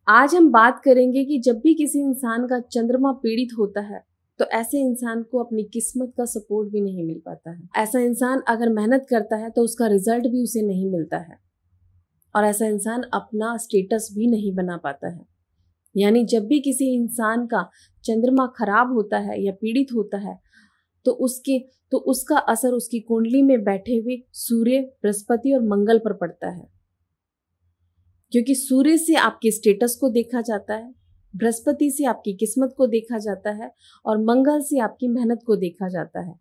आज हम बात करेंगे कि जब भी किसी इंसान का चंद्रमा पीड़ित होता है तो ऐसे इंसान को अपनी किस्मत का सपोर्ट भी नहीं मिल पाता है। ऐसा इंसान अगर मेहनत करता है तो उसका रिजल्ट भी उसे नहीं मिलता है और ऐसा इंसान अपना स्टेटस भी नहीं बना पाता है। यानी जब भी किसी इंसान का चंद्रमा खराब होता है या पीड़ित होता है तो उसका असर उसकी कुंडली में बैठे हुए सूर्य, बृहस्पति और मंगल पर पड़ता है। क्योंकि सूर्य से आपके स्टेटस को देखा जाता है, बृहस्पति से आपकी किस्मत को देखा जाता है और मंगल से आपकी मेहनत को देखा जाता है।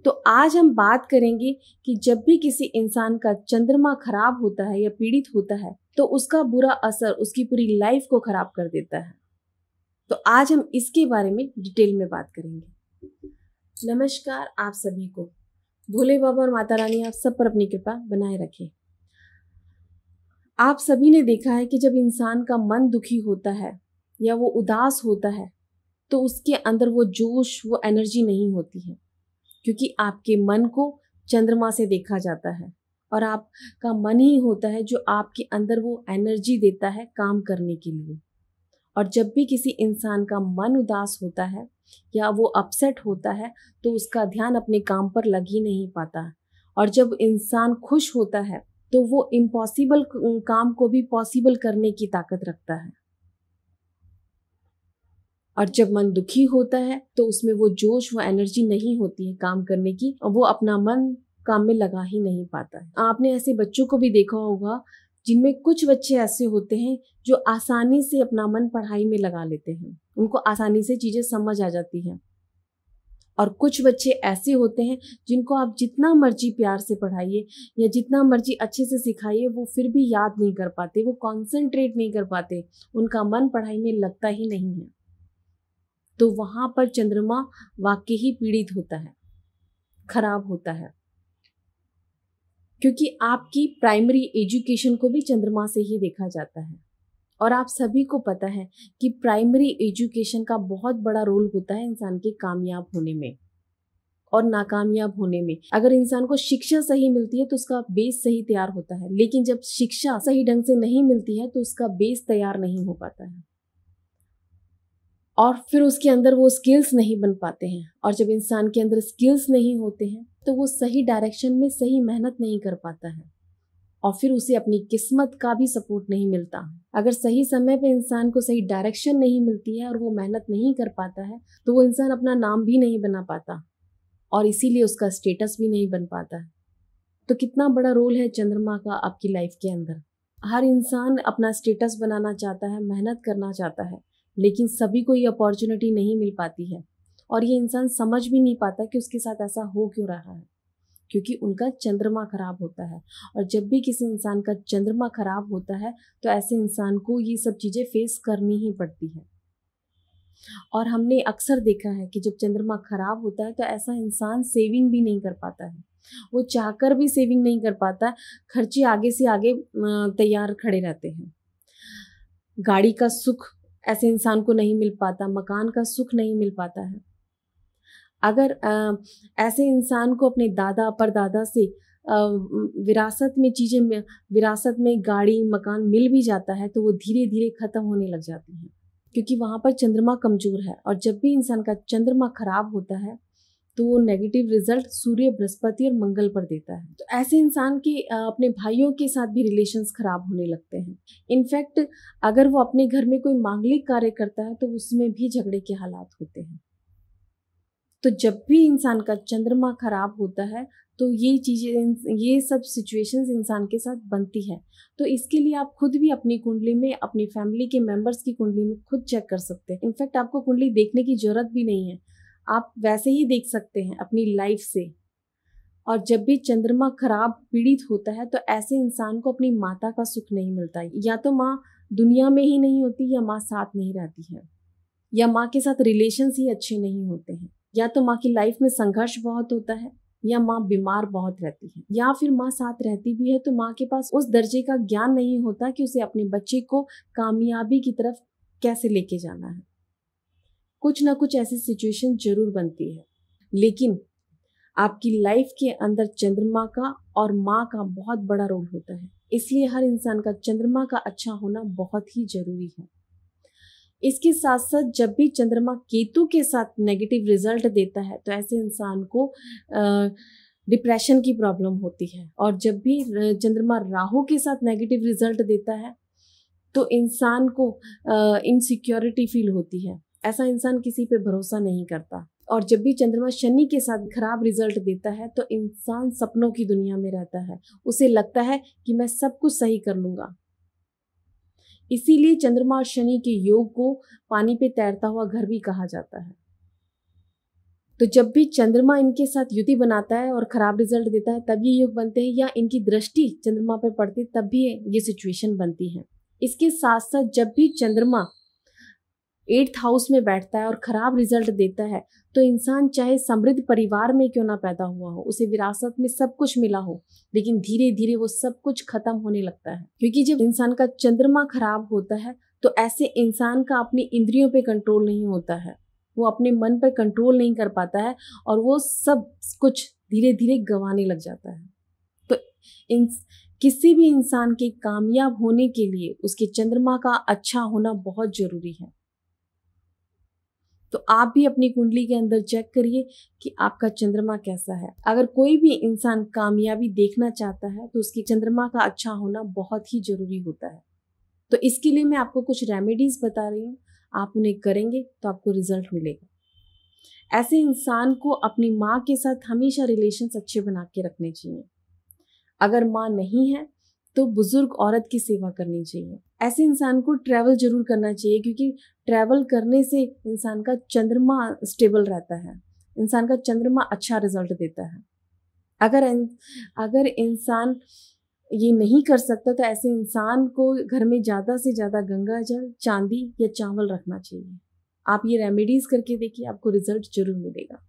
तो आज हम बात करेंगे कि जब भी किसी इंसान का चंद्रमा खराब होता है या पीड़ित होता है तो उसका बुरा असर उसकी पूरी लाइफ को खराब कर देता है। तो आज हम इसके बारे में डिटेल में बात करेंगे। नमस्कार आप सभी को। भोले बाबा और माता रानी आप सब पर अपनी कृपा बनाए रखें। आप सभी ने देखा है कि जब इंसान का मन दुखी होता है या वो उदास होता है तो उसके अंदर वो जोश, वो एनर्जी नहीं होती है, क्योंकि आपके मन को चंद्रमा से देखा जाता है और आपका मन ही होता है जो आपके अंदर वो एनर्जी देता है काम करने के लिए। और जब भी किसी इंसान का मन उदास होता है या वो अपसेट होता है तो उसका ध्यान अपने काम पर लग ही नहीं पाता। और जब इंसान खुश होता है तो वो इम्पॉसिबल काम को भी पॉसिबल करने की ताकत रखता है। और जब मन दुखी होता है तो उसमें वो जोश, वो एनर्जी नहीं होती है काम करने की और वो अपना मन काम में लगा ही नहीं पाता है। आपने ऐसे बच्चों को भी देखा होगा जिनमें कुछ बच्चे ऐसे होते हैं जो आसानी से अपना मन पढ़ाई में लगा लेते हैं, उनको आसानी से चीजें समझ आ जाती हैं। और कुछ बच्चे ऐसे होते हैं जिनको आप जितना मर्जी प्यार से पढ़ाइए या जितना मर्जी अच्छे से सिखाइए वो फिर भी याद नहीं कर पाते, वो कॉन्सेंट्रेट नहीं कर पाते, उनका मन पढ़ाई में लगता ही नहीं है। तो वहां पर चंद्रमा वाकई ही पीड़ित होता है, खराब होता है, क्योंकि आपकी प्राइमरी एजुकेशन को भी चंद्रमा से ही देखा जाता है। और आप सभी को पता है कि प्राइमरी एजुकेशन का बहुत बड़ा रोल होता है इंसान के कामयाब होने में और नाकामयाब होने में। अगर इंसान को शिक्षा सही मिलती है तो उसका बेस सही तैयार होता है, लेकिन जब शिक्षा सही ढंग से नहीं मिलती है तो उसका बेस तैयार नहीं हो पाता है और फिर उसके अंदर वो स्किल्स नहीं बन पाते हैं। और जब इंसान के अंदर स्किल्स नहीं होते हैं तो वो सही डायरेक्शन में सही मेहनत नहीं कर पाता है और फिर उसे अपनी किस्मत का भी सपोर्ट नहीं मिलता। अगर सही समय पे इंसान को सही डायरेक्शन नहीं मिलती है और वो मेहनत नहीं कर पाता है तो वो इंसान अपना नाम भी नहीं बना पाता और इसीलिए उसका स्टेटस भी नहीं बन पाता है। तो कितना बड़ा रोल है चंद्रमा का आपकी लाइफ के अंदर। हर इंसान अपना स्टेटस बनाना चाहता है, मेहनत करना चाहता है, लेकिन सभी को ये अपॉर्चुनिटी नहीं मिल पाती है और ये इंसान समझ भी नहीं पाता कि उसके साथ ऐसा हो क्यों रहा है, क्योंकि उनका चंद्रमा खराब होता है। और जब भी किसी इंसान का चंद्रमा खराब होता है तो ऐसे इंसान को ये सब चीज़ें फेस करनी ही पड़ती है। और हमने अक्सर देखा है कि जब चंद्रमा खराब होता है तो ऐसा इंसान सेविंग भी नहीं कर पाता है, वो चाहकर भी सेविंग नहीं कर पाता, खर्चे आगे से आगे तैयार खड़े रहते हैं। गाड़ी का सुख ऐसे इंसान को नहीं मिल पाता, मकान का सुख नहीं मिल पाता है। अगर ऐसे इंसान को अपने दादा परदादा से विरासत में चीज़ें, विरासत में गाड़ी मकान मिल भी जाता है तो वो धीरे धीरे खत्म होने लग जाती हैं, क्योंकि वहाँ पर चंद्रमा कमजोर है। और जब भी इंसान का चंद्रमा खराब होता है तो वो नेगेटिव रिजल्ट सूर्य, बृहस्पति और मंगल पर देता है। तो ऐसे इंसान के अपने भाइयों के साथ भी रिलेशंस खराब होने लगते हैं। इनफैक्ट अगर वो अपने घर में कोई मांगलिक कार्य करता है तो उसमें भी झगड़े के हालात होते हैं। तो जब भी इंसान का चंद्रमा खराब होता है तो ये चीज़ें, ये सब सिचुएशंस इंसान के साथ बनती है। तो इसके लिए आप खुद भी अपनी कुंडली में, अपनी फैमिली के मेंबर्स की कुंडली में खुद चेक कर सकते हैं। इनफैक्ट आपको कुंडली देखने की जरूरत भी नहीं है, आप वैसे ही देख सकते हैं अपनी लाइफ से। और जब भी चंद्रमा खराब पीड़ित होता है तो ऐसे इंसान को अपनी माता का सुख नहीं मिलता है। या तो माँ दुनिया में ही नहीं होती, या माँ साथ नहीं रहती है, या माँ के साथ रिलेशंस ही अच्छे नहीं होते हैं, या तो माँ की लाइफ में संघर्ष बहुत होता है, या माँ बीमार बहुत रहती है, या फिर माँ साथ रहती भी है तो माँ के पास उस दर्जे का ज्ञान नहीं होता कि उसे अपने बच्चे को कामयाबी की तरफ कैसे लेके जाना है। कुछ ना कुछ ऐसी सिचुएशन जरूर बनती है। लेकिन आपकी लाइफ के अंदर चंद्रमा का और माँ का बहुत बड़ा रोल होता है, इसलिए हर इंसान का चंद्रमा का अच्छा होना बहुत ही जरूरी है। इसके साथ साथ जब भी चंद्रमा केतु के साथ नेगेटिव रिजल्ट देता है तो ऐसे इंसान को डिप्रेशन की प्रॉब्लम होती है, और जब भी चंद्रमा राहु के साथ नेगेटिव रिजल्ट देता है तो इंसान को इनसिक्योरिटी फील होती है, ऐसा इंसान किसी पे भरोसा नहीं करता। और जब भी चंद्रमा शनि के साथ खराब रिजल्ट देता है तो इंसान सपनों की दुनिया में रहता है, उसे लगता है कि मैं सब कुछ सही कर लूँगा। इसीलिए चंद्रमा और शनि के योग को पानी पे तैरता हुआ घर भी कहा जाता है। तो जब भी चंद्रमा इनके साथ युति बनाता है और खराब रिजल्ट देता है तब ये योग बनते हैं, या इनकी दृष्टि चंद्रमा पर पड़ती है तब भी ये सिचुएशन बनती है। इसके साथ साथ जब भी चंद्रमा 8th हाउस में बैठता है और खराब रिजल्ट देता है तो इंसान चाहे समृद्ध परिवार में क्यों ना पैदा हुआ हो, उसे विरासत में सब कुछ मिला हो, लेकिन धीरे धीरे वो सब कुछ खत्म होने लगता है। क्योंकि जब इंसान का चंद्रमा खराब होता है तो ऐसे इंसान का अपनी इंद्रियों पे कंट्रोल नहीं होता है, वो अपने मन पर कंट्रोल नहीं कर पाता है और वो सब कुछ धीरे धीरे गंवाने लग जाता है। तो किसी भी इंसान के कामयाब होने के लिए उसके चंद्रमा का अच्छा होना बहुत जरूरी है। तो आप भी अपनी कुंडली के अंदर चेक करिए कि आपका चंद्रमा कैसा है। अगर कोई भी इंसान कामयाबी देखना चाहता है तो उसकी चंद्रमा का अच्छा होना बहुत ही जरूरी होता है। तो इसके लिए मैं आपको कुछ रेमेडीज बता रही हूँ, आप उन्हें करेंगे तो आपको रिजल्ट मिलेगा। ऐसे इंसान को अपनी माँ के साथ हमेशा रिलेशंस अच्छे बना के रखने चाहिए। अगर माँ नहीं है तो बुजुर्ग औरत की सेवा करनी चाहिए। ऐसे इंसान को ट्रैवल जरूर करना चाहिए, क्योंकि ट्रैवल करने से इंसान का चंद्रमा स्टेबल रहता है, इंसान का चंद्रमा अच्छा रिजल्ट देता है। अगर इंसान ये नहीं कर सकता तो ऐसे इंसान को घर में ज़्यादा से ज़्यादा गंगा जल, चांदी या चावल रखना चाहिए। आप ये रेमेडीज करके देखिए, आपको रिजल्ट जरूर मिलेगा।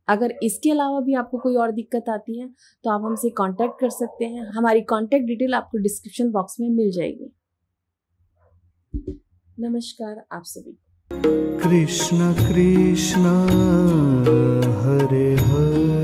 अगर इसके अलावा भी आपको कोई और दिक्कत आती है तो आप हमसे कांटेक्ट कर सकते हैं। हमारी कांटेक्ट डिटेल आपको डिस्क्रिप्शन बॉक्स में मिल जाएगी। नमस्कार आप सभी। कृष्ण कृष्ण हरे हरे